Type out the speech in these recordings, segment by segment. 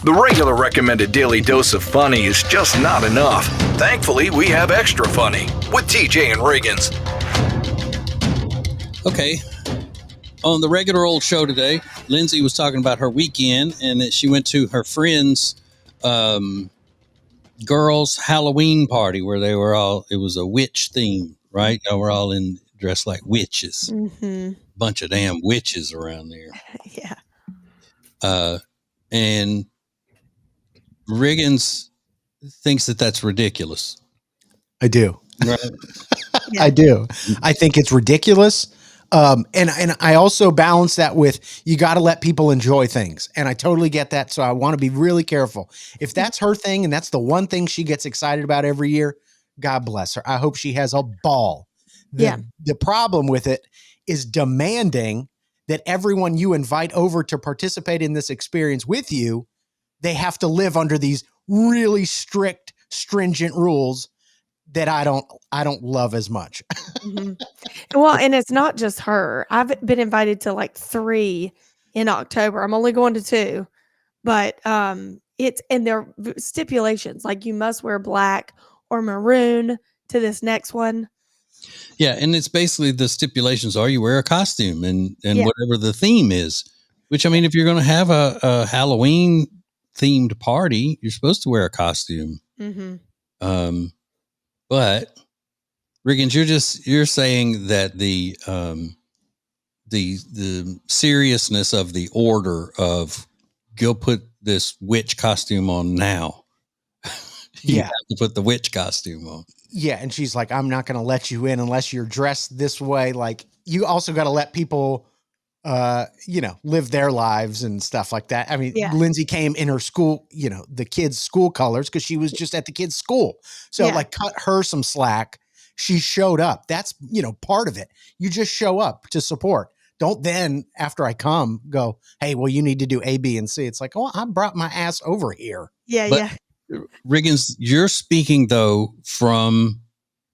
The regular recommended daily dose of funny is just not enough. Thankfully, we have extra funny with TJ and Riggins. Okay. On the regular old show today, Lindsay was talking about her weekend and that she went to her friend's girls' Halloween party where it was a witch theme, right? They were all dressed like witches. Mm-hmm. Bunch of damn witches around there. Yeah. And Riggins thinks that that's ridiculous. I do. Right? I do. I think it's ridiculous. And I also balance that with, you got to let people enjoy things. And I totally get that. So I want to be really careful. If that's her thing and that's the one thing she gets excited about every year, God bless her. I hope she has a ball. The problem with it is demanding that everyone you invite over to participate in this experience with you, they have to live under these really strict, stringent rules that I don't love as much. Mm-hmm. Well, and it's not just her. I've been invited to like 3 in October. I'm only going to 2, but and there are stipulations like you must wear black or maroon to this next one. Yeah, and it's basically the stipulations are you wear a costume and whatever the theme is. Which, I mean, if you're going to have a Halloween themed party, you're supposed to wear a costume. Mm-hmm. But Riggins, you're saying that the seriousness of the order of go put this witch costume on now. You have to put the witch costume on. Yeah, and she's like, I'm not going to let you in unless you're dressed this way. Like, you also got to let people, live their lives and stuff like that. I mean, Lindsay came in her school, the kids' school colors because she was just at the kids' school. So, cut her some slack. She showed up. That's, part of it. You just show up to support. Don't then, after I come, go, hey, well, you need to do A, B, and C. It's like, oh, I brought my ass over here. Yeah. Riggins, you're speaking, though, from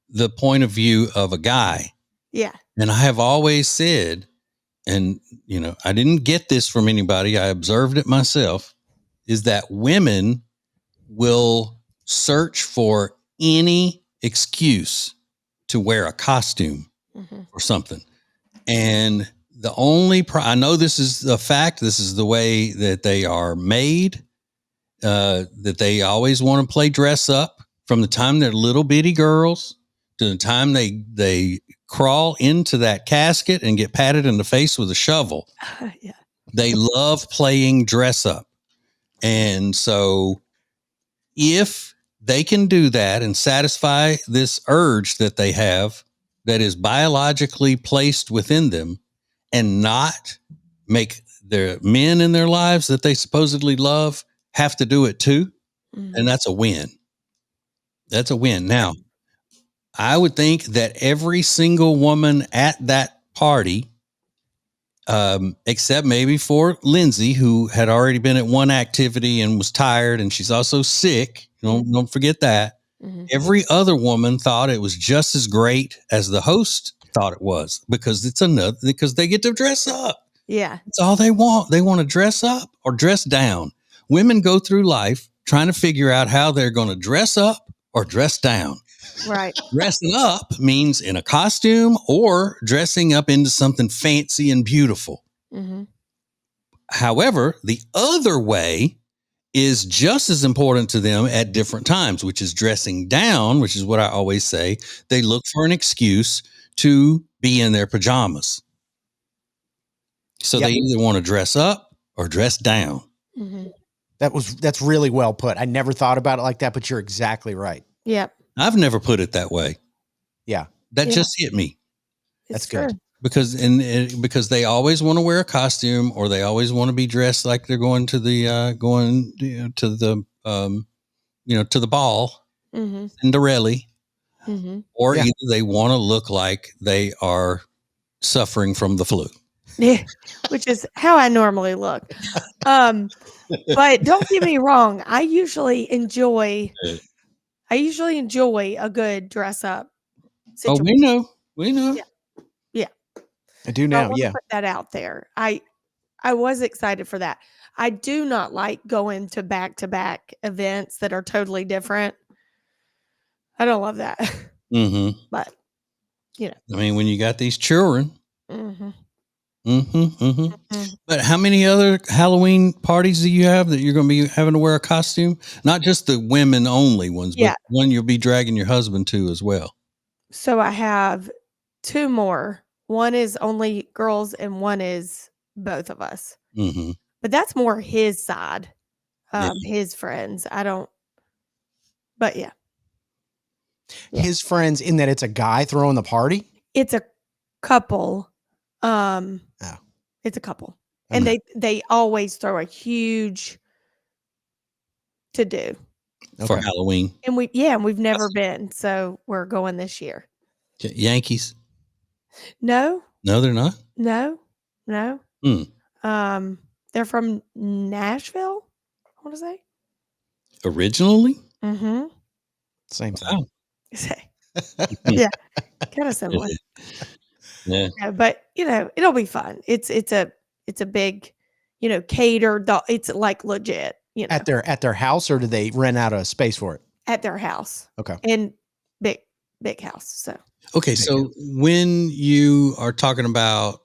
the point of view of a guy. Yeah. And I have always said, and, I didn't get this from anybody, I observed it myself, is that women will search for any excuse to wear a costume or something. And the only, I know this is a fact, this is the way that they are made, that they always want to play dress up from the time they're little bitty girls to the time they crawl into that casket and get patted in the face with a shovel. Yeah. They love playing dress up. And so if they can do that and satisfy this urge that they have that is biologically placed within them and not make their men in their lives that they supposedly love have to do it too, and that's a win. That's a win. Now, I would think that every single woman at that party, except maybe for Lindsay, who had already been at one activity and was tired, and she's also sick. Don't forget that. Mm-hmm. Every other woman thought it was just as great as the host thought it was because because they get to dress up. Yeah. That's all they want. They want to dress up or dress down. Women go through life trying to figure out how they're going to dress up or dress down. Right. Dressing up means in a costume or dressing up into something fancy and beautiful. Mm-hmm. However, the other way is just as important to them at different times, which is dressing down, which is what I always say. They look for an excuse to be in their pajamas. So they either want to dress up or dress down. Mm-hmm. That's really well put. I never thought about it like that, but you're exactly right. Yep. I've never put it that way. Yeah. That just hit me. That's good. Because they always want to wear a costume or they always want to be dressed like they're going to the to the ball, Cinderella, or either they want to look like they are suffering from the flu. Yeah, which is how I normally look. But don't get me wrong. I usually enjoy a good dress up situation. Oh, we know. Yeah. I do now. I want to put that out there. I was excited for that. I do not like going to back events that are totally different. I don't love that. Mm-hmm. But, I mean, when you got these children. Mm-hmm. Mm-hmm, mm-hmm. Mm-hmm. But how many other Halloween parties do you have that you're going to be having to wear a costume? Not just the women only ones, but one you'll be dragging your husband to as well. So I have 2 more. One is only girls and one is both of us. Mm-hmm. But that's more his side, his friends. I don't, but yeah. His friends, in that it's a guy throwing the party? It's a couple. It's a couple. And they always throw a huge to-do. For Halloween. And we've never been, so we're going this year. Yankees? No. No, they're not? No. Hmm. They're from Nashville, I want to say. Originally? Mm-hmm. Same thing. Yeah. Kind of similar. Yeah. But it'll be fun. It's a big, catered. It's like legit. At their house, or do they rent out a space for it? At their house. Okay. And big house. So. Okay, so when you are talking about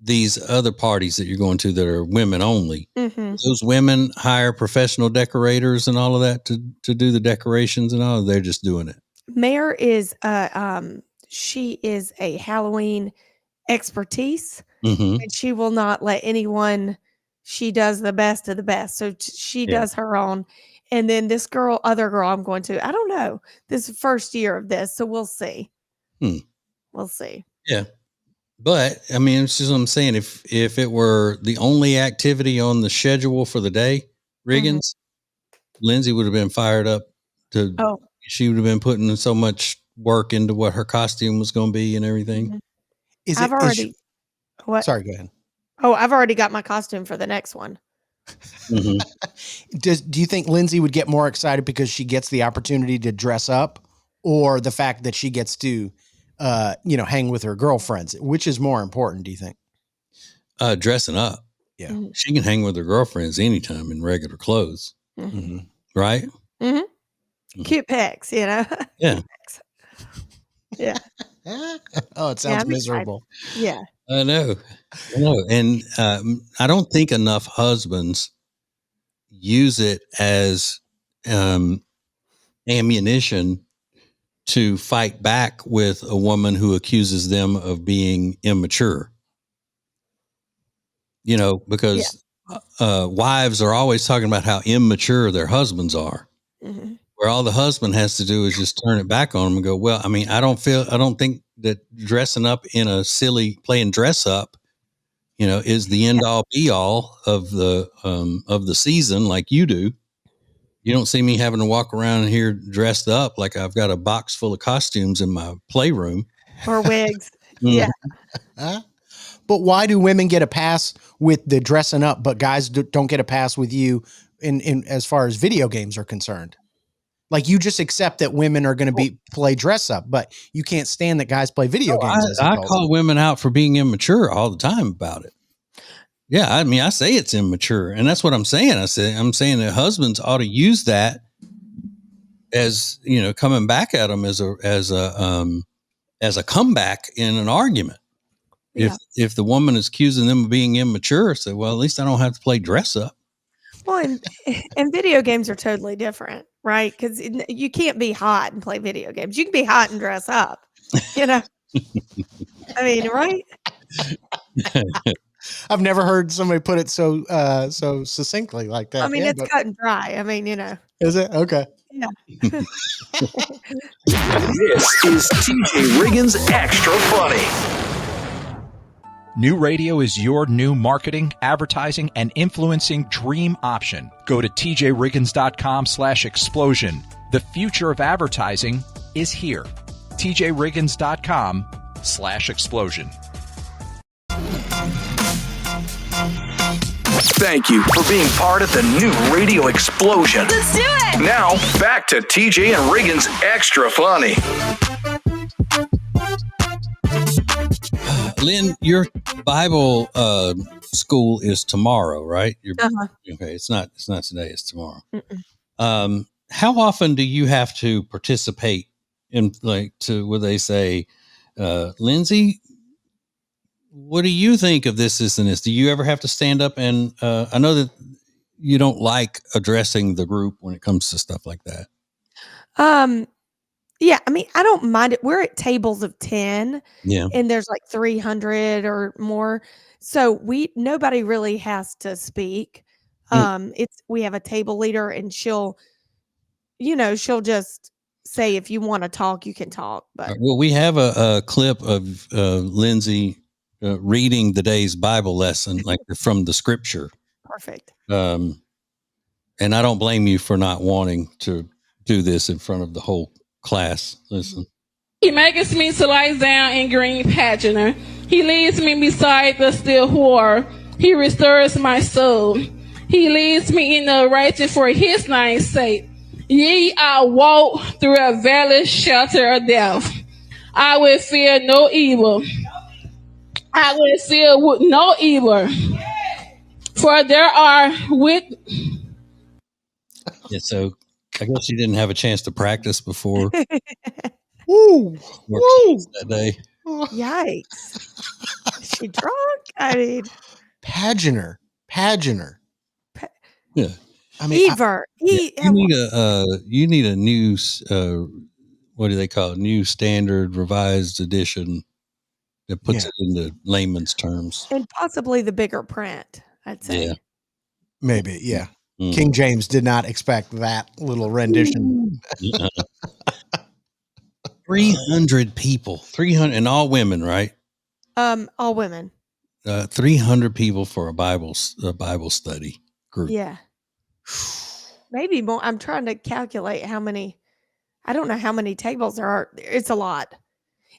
these other parties that you're going to that are women only, those women hire professional decorators and all of that to do the decorations and all, they're just doing it. Mare is she is a Halloween expertise, and she will not let anyone. She does the best of the best, so she does her own. And then this other girl I'm going to, I don't know. This is the first year of this, so we'll see. We'll see. Yeah. But I mean, it's just what I'm saying. If it were the only activity on the schedule for the day, Riggins, Lindsay would have been fired up she would have been putting so much work into what her costume was going to be and everything. What? Sorry, go ahead. Oh, I've already got my costume for the next one. Do you think Lindsay would get more excited because she gets the opportunity to dress up, or the fact that she gets to, hang with her girlfriends? Which is more important, do you think? Dressing up. Yeah. She can hang with her girlfriends anytime in regular clothes. Right? Cute pics, Yeah. Yeah. Oh, it sounds miserable. Yeah. I know. And I don't think enough husbands use it as ammunition to fight back with a woman who accuses them of being immature. Because wives are always talking about how immature their husbands are. Where all the husband has to do is just turn it back on them and go, well, I mean, I don't think that dressing up in a silly playing dress up, is the end all be all of the season like you do. You don't see me having to walk around here dressed up like I've got a box full of costumes in my playroom. Or wigs. Yeah. But why do women get a pass with the dressing up, but guys don't get a pass with you in as far as video games are concerned? Like, you just accept that women are going to play dress up, but you can't stand that guys play video games. I call women out for being immature all the time about it. Yeah, I mean, I say it's immature, and that's what I'm saying. I'm saying that husbands ought to use that as coming back at them as a comeback in an argument. Yeah. If the woman is accusing them of being immature, say, well, at least I don't have to play dress up. Well, and video games are totally different, right? Because you can't be hot and play video games. You can be hot and dress up, I mean, right? I've never heard somebody put it so succinctly like that. I mean, it's cut and dry. I mean, Is it? Okay. Yeah. This is TJ Riggins Extra Funny. New radio is your new marketing, advertising, and influencing dream option. Go to tjriggins.com/explosion. The future of advertising is here. tjriggins.com/explosion. Thank you for being part of the new radio explosion. Let's do it! Now, back to TJ and Riggins Extra Funny. Lynn, your Bible school is tomorrow, right? Uh-huh. Okay. It's not today. It's tomorrow. Mm-mm. How often do you have to participate in where they say, Lindsay, what do you think of this and this? Do you ever have to stand up and, I know that you don't like addressing the group when it comes to stuff like that. Yeah, I mean, I don't mind it. We're at tables of 10 Yeah. and there's like 300 or more. So nobody really has to speak. We have a table leader and she'll just say, if you want to talk, you can talk. But Well, we have a clip of Lindsay reading the day's Bible lesson, like from the scripture. perfect. And I don't blame you for not wanting to do this in front of the whole class. Listen. He maketh me to lie down in green pasture. He leads me beside the still water. He restores my soul. He leads me in the righteous for his name's sake. Yea, I walk through a valley shelter of death. I will fear no evil. I will fear no evil. For there are with. Yeah, so I guess you didn't have a chance to practice before Woo! Woo! that day. Yikes. Is she drunk? I mean, Paginer. Yeah. I mean, Ever. You need a new what do they call it? New standard revised edition that puts Yeah. it into layman's terms. And possibly the bigger print, I'd say. Yeah. maybe, yeah. Mm. King James did not expect that little rendition. 300 people, 300, and all women, right? All women. 300 people for a Bible study group. Yeah. Maybe more. I'm trying to calculate how many. I don't know how many tables there are. It's a lot.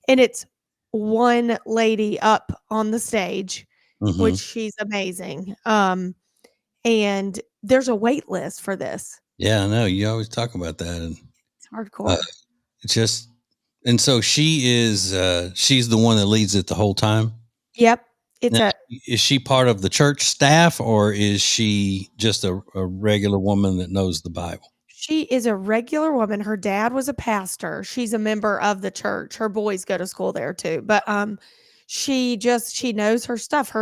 And it's one lady up on the stage, which she's amazing. And there's a wait list for this. Yeah, I know. You always talk about that. And It's hardcore. and so she's the one that leads it the whole time. Yep. Is she part of the church staff, or is she just a regular woman that knows the Bible? She is a regular woman. Her dad was a pastor. She's a member of the church. Her boys go to school there too. But she knows her stuff.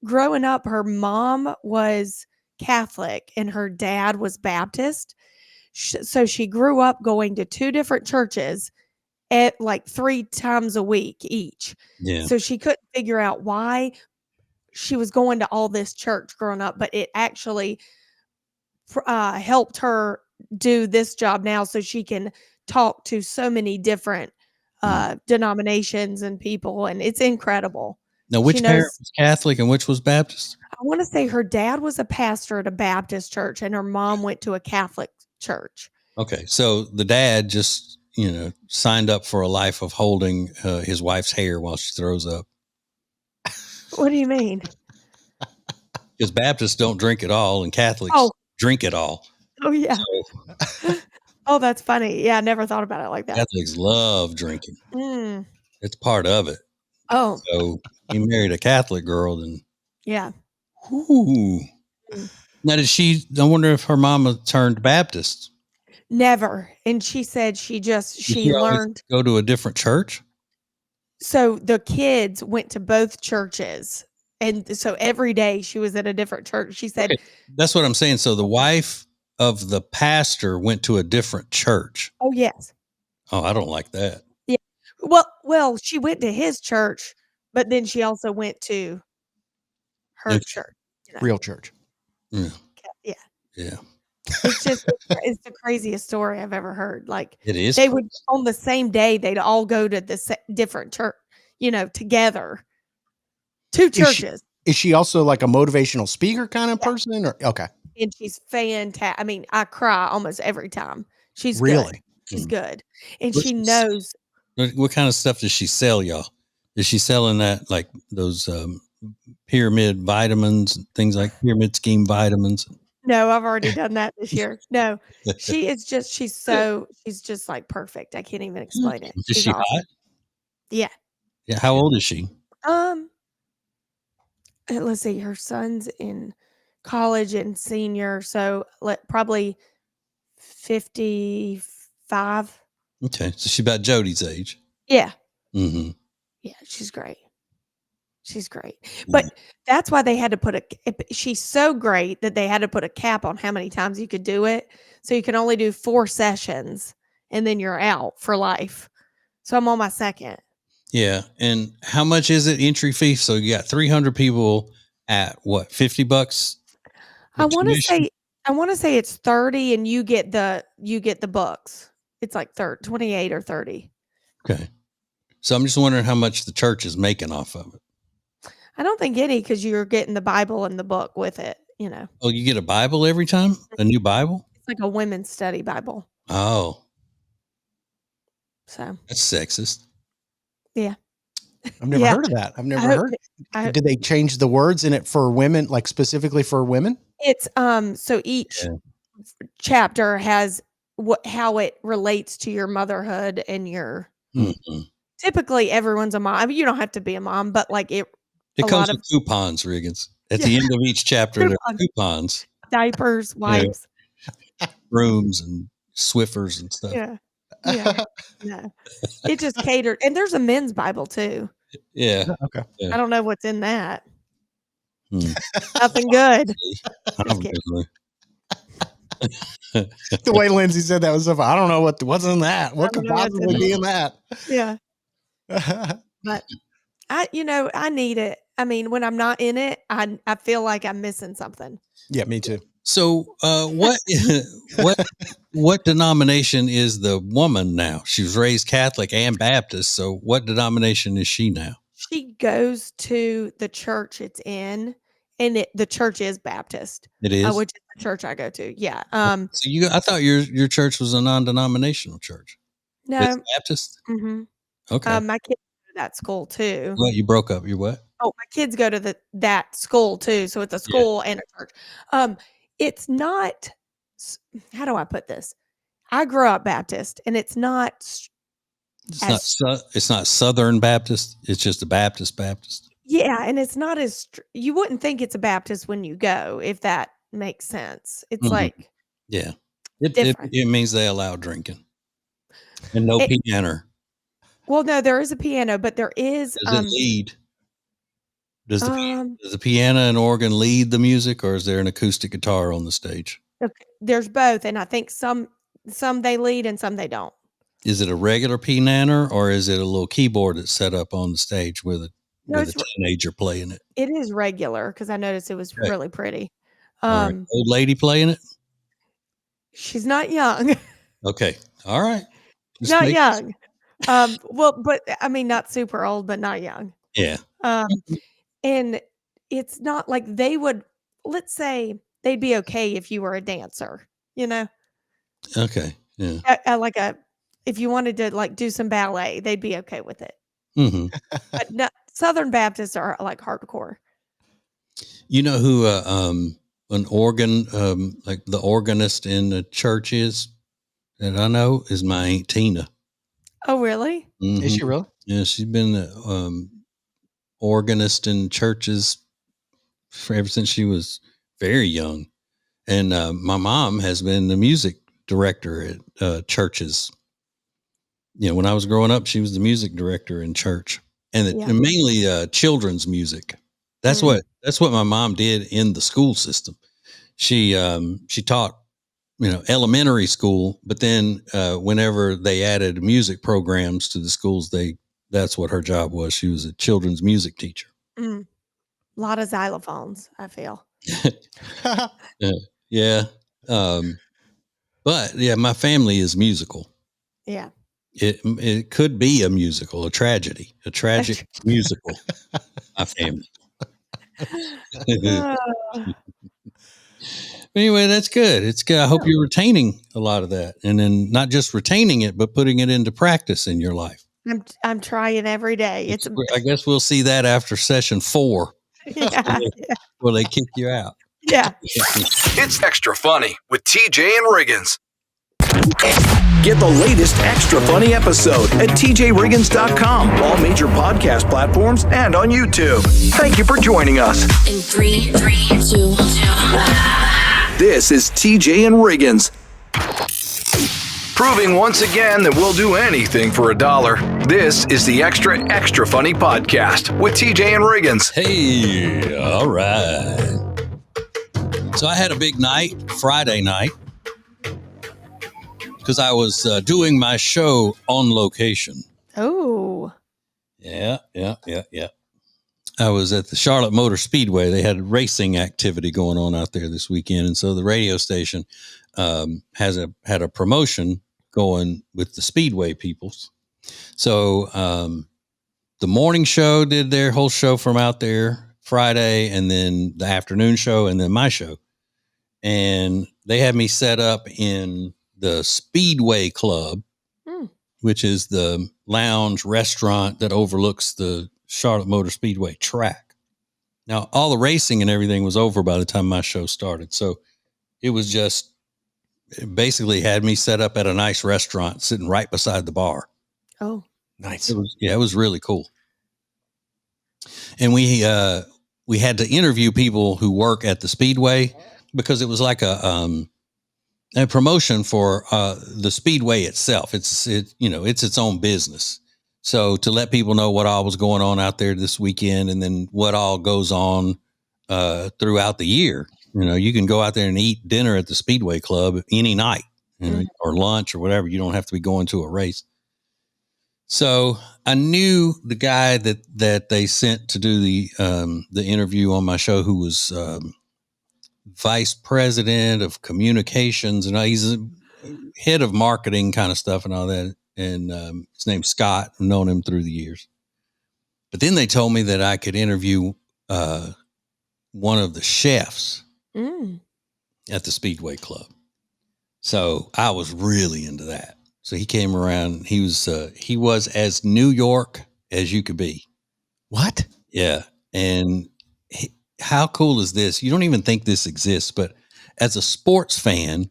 Growing up, her mom was Catholic and her dad was Baptist. So she grew up going to two different churches at like 3 times a week each. Yeah. So she couldn't figure out why she was going to all this church growing up, but it actually helped her do this job now so she can talk to so many different denominations and people, and it's incredible. Now, which parent was Catholic and which was Baptist? I want to say her dad was a pastor at a Baptist church and her mom went to a Catholic church. Okay, so the dad just signed up for a life of holding his wife's hair while she throws up. What do you mean? Because Baptists don't drink at all and Catholics drink it all. Oh, yeah. So, oh, that's funny. Yeah, I never thought about it like that. Catholics love drinking. Mm. It's part of it. Oh. So he married a Catholic girl, then. Yeah. Ooh. Now, I wonder if her mama turned Baptist. Never. And she said she learned. Go to a different church? So the kids went to both churches. And so every day she was at a different church. She said. Okay. That's what I'm saying. So the wife of the pastor went to a different church. Oh, yes. Oh, I don't like that. Yeah. Well, she went to his church, but then she also went to her church. Real church. Yeah. Yeah. It's the craziest story I've ever heard. Like it is. They would on the same day, they'd all go to the different church, together. Two churches. Is she also like a motivational speaker kind of person? Or okay. And she's fantastic. I mean, I cry almost every time. She's really good. She's good. And she knows. What kind of stuff does she sell, y'all? Is she selling that like those pyramid vitamins and things like pyramid scheme vitamins? No, I've already done that this year. No, she's just like perfect. I can't even explain it. Is she awesome. Hot? Yeah. Yeah. How old is she? let's see, her son's in college and senior, so probably 55. Okay. So she's about Jody's age. Yeah. Mm-hmm. Yeah, she's great. She's great. But that's why they had to put she's so great that they had to put a cap on how many times you could do it. So you can only do 4 sessions and then you're out for life. So I'm on my second. Yeah. And how much is it entry fee? So you got 300 people at what, $50? I want to say it's 30 and you get the books. It's like 28 or 30. Okay. So I'm just wondering how much the church is making off of it. I don't think any, because you're getting the Bible and the book with it, you know. Oh, you get a Bible every time? A new Bible? It's like a women's study Bible. Oh. So that's sexist. Yeah. I've never heard of that. I've never heard. Did they change the words in it for women, like specifically for women? It's so each chapter has how it relates to your motherhood and your typically everyone's a mom. I mean, you don't have to be a mom, but like it comes with coupons, Riggins. At the end of each chapter, there are coupons. Diapers, wipes, brooms and Swiffers and stuff. Yeah. It just catered. And there's a men's Bible too. Yeah. Okay. Yeah. I don't know what's in that. Nothing good. The way Lindsay said that was stuff. I don't know what's in that. What could possibly be in that? Yeah. But I need it. I mean, when I'm not in it, I feel like I'm missing something. Yeah, me too. So, what denomination is the woman now? She was raised Catholic and Baptist. So, what denomination is she now? She goes to the church it's in, and the church is Baptist. It is, which is the church I go to. Yeah. So I thought your church was a non-denominational church. No, it's Baptist. Mm-hmm. Okay. My kids go to that school too. Well, you broke up. You what? Oh, my kids go to that school too. So it's a school and a church. It's not. How do I put this? I grew up Baptist, and it's not. It's not Southern Baptist. It's just a Baptist. Yeah, and it's not as you wouldn't think it's a Baptist when you go, if that makes sense. It's like it means they allow drinking and no piano. Well, no, there is a piano, but there is. Does it lead? Does the piano and organ lead the music, or is there an acoustic guitar on the stage? There's both, and I think some they lead and some they don't. Is it a regular piano, or is it a little keyboard that's set up on the stage with a teenager playing it? It is regular, because I noticed it was really pretty. Old lady playing it? She's not young. Okay. All right. Not young. Well, but I mean, not super old, but not young. Yeah. And it's not like they would, let's say they'd be okay if you were a dancer, Okay. Yeah. If you wanted to like do some ballet, they'd be okay with it. Mm-hmm. But Southern Baptists are like hardcore. You know who an organ, like the organist in the church is that I know is my Aunt Tina. Oh, really? Mm-hmm. Is she really? Yeah, she's been organist in churches ever since she was very young. And my mom has been the music director at churches. When I was growing up, she was the music director in church, and mainly children's music. That's what my mom did in the school system. She taught, elementary school, but then whenever they added music programs to the schools, that's what her job was. She was a children's music teacher. A lot of xylophones, I feel. Yeah. But yeah, my family is musical. Yeah. It could be a musical, a tragic musical. My family. Anyway, that's good. It's good. I hope you're retaining a lot of that, and then not just retaining it, but putting it into practice in your life. I'm trying every day. I guess we'll see that after session 4. Yeah. Will they kick you out? Yeah. It's Extra Funny with TJ and Riggins. Get the latest extra funny episode at tjriggins.com, all major podcast platforms, and on YouTube. Thank you for joining us. In 3, 2, 1. This is TJ and Riggins. Proving once again that we'll do anything for $1. This is the Extra Funny Podcast with TJ and Riggins. Hey, all right. So I had a big night, Friday night, because I was doing my show on location. Oh. Yeah. I was at the Charlotte Motor Speedway. They had a racing activity going on out there this weekend. And so the radio station had a promotion going with the Speedway peoples. So the morning show did their whole show from out there Friday, and then the afternoon show, and then my show. And they had me set up in the Speedway Club, which is the lounge restaurant that overlooks the Charlotte Motor Speedway track. Now, all the racing and everything was over by the time my show started. So it basically had me set up at a nice restaurant sitting right beside the bar. Oh, Nice. It was really cool. And we had to interview people who work at the Speedway, because it was like a promotion for the Speedway itself. It's its own business. So to let people know what all was going on out there this weekend, and then what all goes on throughout the year. You can go out there and eat dinner at the Speedway Club any night, or lunch or whatever. You don't have to be going to a race. So I knew the guy that they sent to do the interview on my show, who was vice president of communications, and he's a head of marketing kind of stuff and all that. And his name's Scott. I've known him through the years. But then they told me that I could interview one of the chefs at the Speedway Club. So I was really into that. So he came around. He was as New York as you could be. What? Yeah. And how cool is this? You don't even think this exists, but as a sports fan,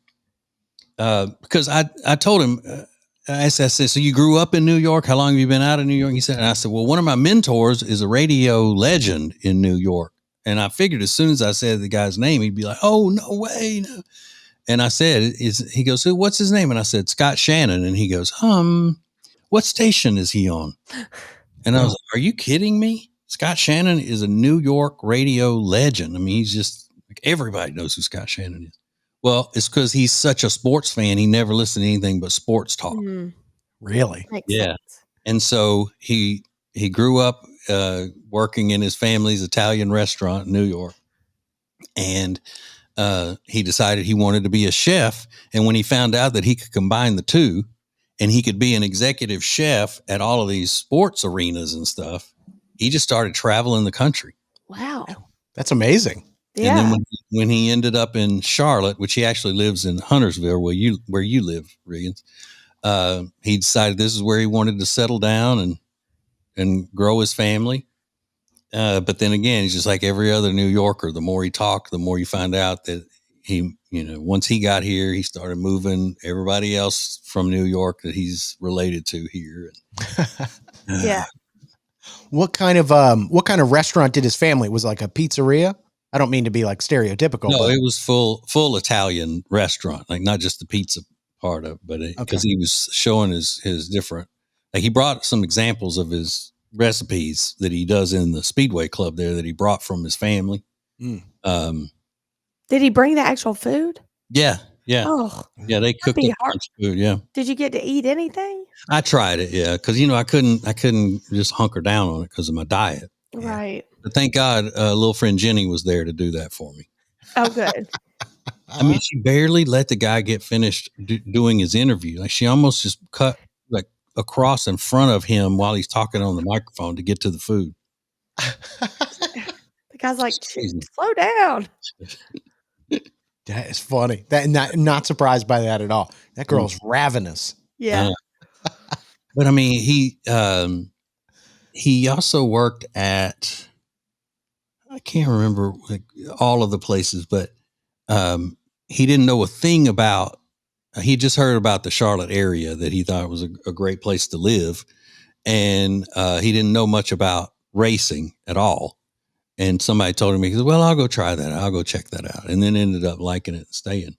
because I told him, I said, so you grew up in New York? How long have you been out of New York? He said, and I said, well, one of my mentors is a radio legend in New York. And I figured as soon as I said the guy's name, he'd be like, oh, no way. No. And I said, he goes, so what's his name? And I said, Scott Shannon. And he goes, what station is he on? And I was like, are you kidding me? Scott Shannon is a New York radio legend. I mean, he's just like, everybody knows who Scott Shannon is. Well, it's because he's such a sports fan. He never listened to anything but sports talk. Really? Makes Yeah. sense. And so he grew up working in his family's Italian restaurant in New York. And he decided he wanted to be a chef. And when he found out that he could combine the two, and he could be an executive chef at all of these sports arenas and stuff, he just started traveling the country. Wow. That's amazing. Yeah. And then when he ended up in Charlotte, which he actually lives in Huntersville, where you live, Riggins, he decided this is where he wanted to settle down and grow his family. But then again, he's just like every other New Yorker. The more he talked, the more you find out that he, once he got here, he started moving everybody else from New York that he's related to here. Yeah. What kind of restaurant did his family? Was it like a pizzeria? I don't mean to be like stereotypical. No, but it was full Italian restaurant, like not just the pizza part of it, but because he was showing his different, like he brought some examples of his recipes that he does in the Speedway Club there that he brought from his family. Did he bring the actual food? Yeah. Oh, Yeah, they cooked be up a bunch of food. Yeah, did you get to eat anything? I tried it. Yeah, because I couldn't just hunker down on it because of my diet. Right. But thank God, little friend Jenny was there to do that for me. Oh, good. I mean, she barely let the guy get finished doing his interview. Like she almost just cut like across in front of him while he's talking on the microphone to get to the food. The guy's like, slow down. that is funny. That not surprised by that at all. That girl's ravenous. Yeah. But I mean, he also worked at, I can't remember like all of the places, but he didn't know a thing about he just heard about the Charlotte area that he thought was a great place to live. And he didn't know much about racing at all. And somebody told him, he said, well, I'll go try that. I'll go check that out. And then ended up liking it and staying.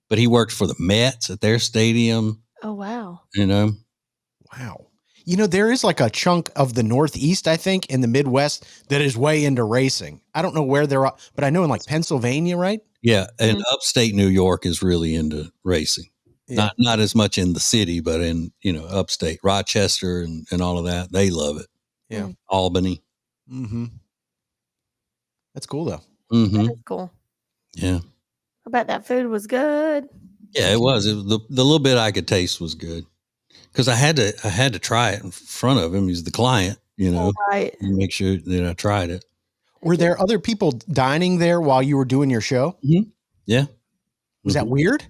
But he worked for the Mets at their stadium. Oh, wow. Wow. There is like a chunk of the Northeast, I think, in the Midwest that is way into racing. I don't know where they're at, but I know in like Pennsylvania, right? Yeah. And upstate New York is really into racing. Yeah. Not as much in the city, but in, upstate Rochester and all of that. They love it. Yeah. Albany. Mm-hmm. That's cool though. Mm-hmm. That is cool. Yeah. I bet that food was good. Yeah, it was. The little bit I could taste was good. Because I had to try it in front of him. He's the client, Right. and make sure that I tried it. Were there other people dining there while you were doing your show? Mm-hmm. Yeah. Was that weird?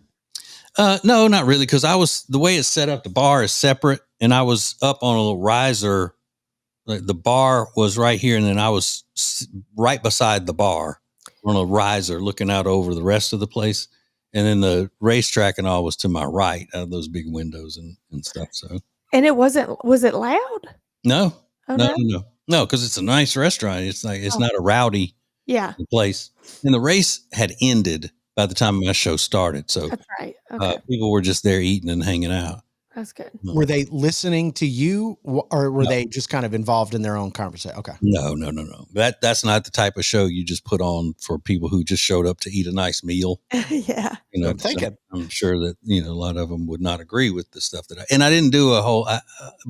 No, not really. Because the way it's set up, the bar is separate, and I was up on a little riser. Like the bar was right here, and then I was right beside the bar on a riser, looking out over the rest of the place. And then the racetrack and all was to my right out of those big windows and stuff. So, and was it loud? No, Oh, no, because it's a nice restaurant. It's like, it's not a rowdy place. And the race had ended by the time my show started. So that's right. Okay. People were just there eating and hanging out. That's good. Were they listening to you, or were they just kind of involved in their own conversation? Okay. No. That's not the type of show you just put on for people who just showed up to eat a nice meal. Yeah. I'm sure that, a lot of them would not agree with the stuff that I didn't do a whole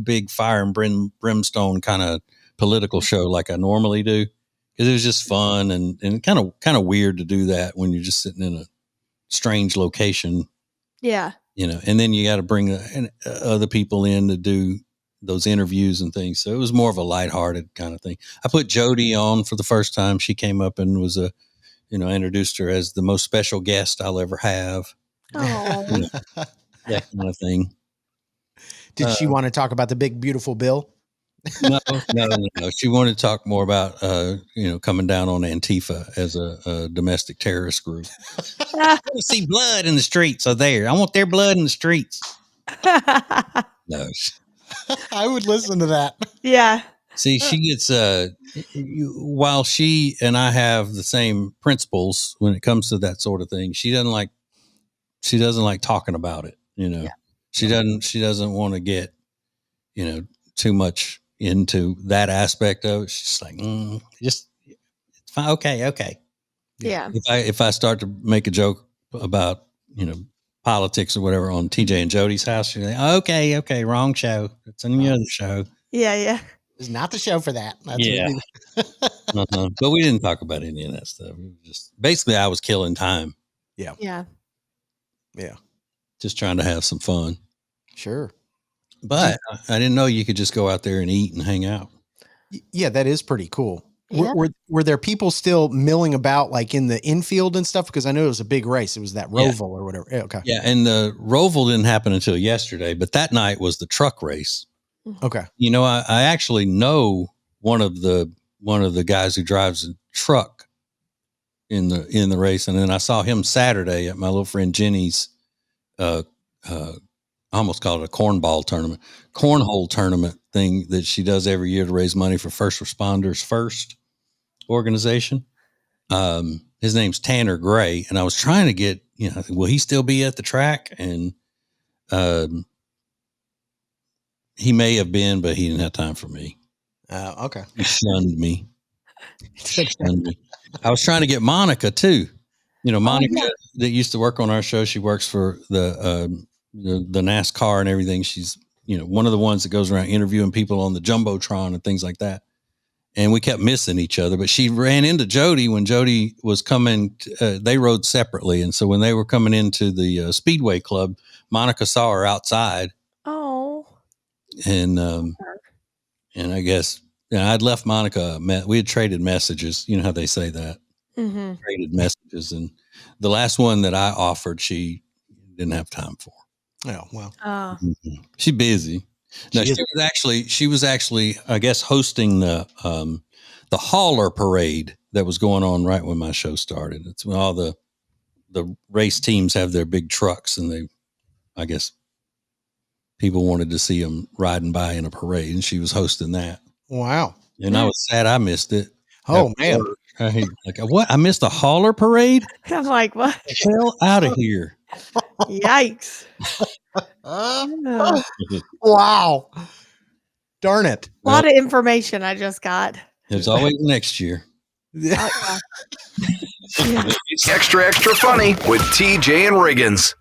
big fire and brimstone kind of political show like I normally do. Because it was just fun and kind of weird to do that when you're just sitting in a strange location. Yeah. And then you got to bring other people in to do those interviews and things. So it was more of a lighthearted kind of thing. I put Jody on for the first time. She came up and was I introduced her as the most special guest I'll ever have. Oh, That kind of thing. Did she want to talk about the big, beautiful bill? No. She wanted to talk more about, coming down on Antifa as a domestic terrorist group. I want to see blood in the streets. So I want their blood in the streets. No. I would listen to that. Yeah. See, she gets, while she and I have the same principles when it comes to that sort of thing, she doesn't like talking about it. Yeah. She doesn't want to get, too much into that aspect of it. She's like, just it's fine. Okay. Yeah. If I start to make a joke about, politics or whatever on TJ and Jody's house, she's like, okay, wrong show. It's on the other show. Yeah. It's not the show for that. That's But we didn't talk about any of that stuff. It was just basically I was killing time. Yeah. Just trying to have some fun. Sure. But I didn't know you could just go out there and eat and hang out. Yeah, that is pretty cool. Yeah. Were there people still milling about like in the infield and stuff? Because I know it was a big race. It was that Roval or whatever. Okay. Yeah, and the Roval didn't happen until yesterday, but that night was the truck race. Okay. I actually know one of the guys who drives a truck in the race, and then I saw him Saturday at my little friend Jenny's I almost call it a cornhole tournament thing that she does every year to raise money for First Responders First organization. His name's Tanner Gray, and I was trying to get, will he still be at the track? And he may have been, but he didn't have time for me. Okay. He shunned me. I was trying to get Monica too. Monica that used to work on our show. She works for the NASCAR and everything. She's, one of the ones that goes around interviewing people on the Jumbotron and things like that. And we kept missing each other, but she ran into Jody when Jody was coming. They rode separately. And so when they were coming into the Speedway Club, Monica saw her outside. Oh. And I guess, I'd left Monica, we had traded messages. You know how they say that. Mm-hmm. Traded messages. And the last one that I offered, she didn't have time for. Oh, well. She's busy. No, she was actually, I guess, hosting the hauler parade that was going on right when my show started. It's when all the race teams have their big trucks and they I guess people wanted to see him riding by in a parade, and she was hosting that. Wow. And I was sad I missed it. Oh, man. Like, what? I missed a hauler parade? I'm like, what? Hell out of here. Yikes. Yeah. Wow. Darn it. A lot of information I just got. There's always next year. Yeah. Extra funny with TJ and Riggins.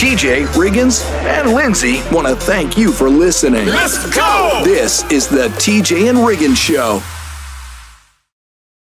TJ, Riggins, and Lindsay want to thank you for listening. Let's go! This is the TJ and Riggins Show.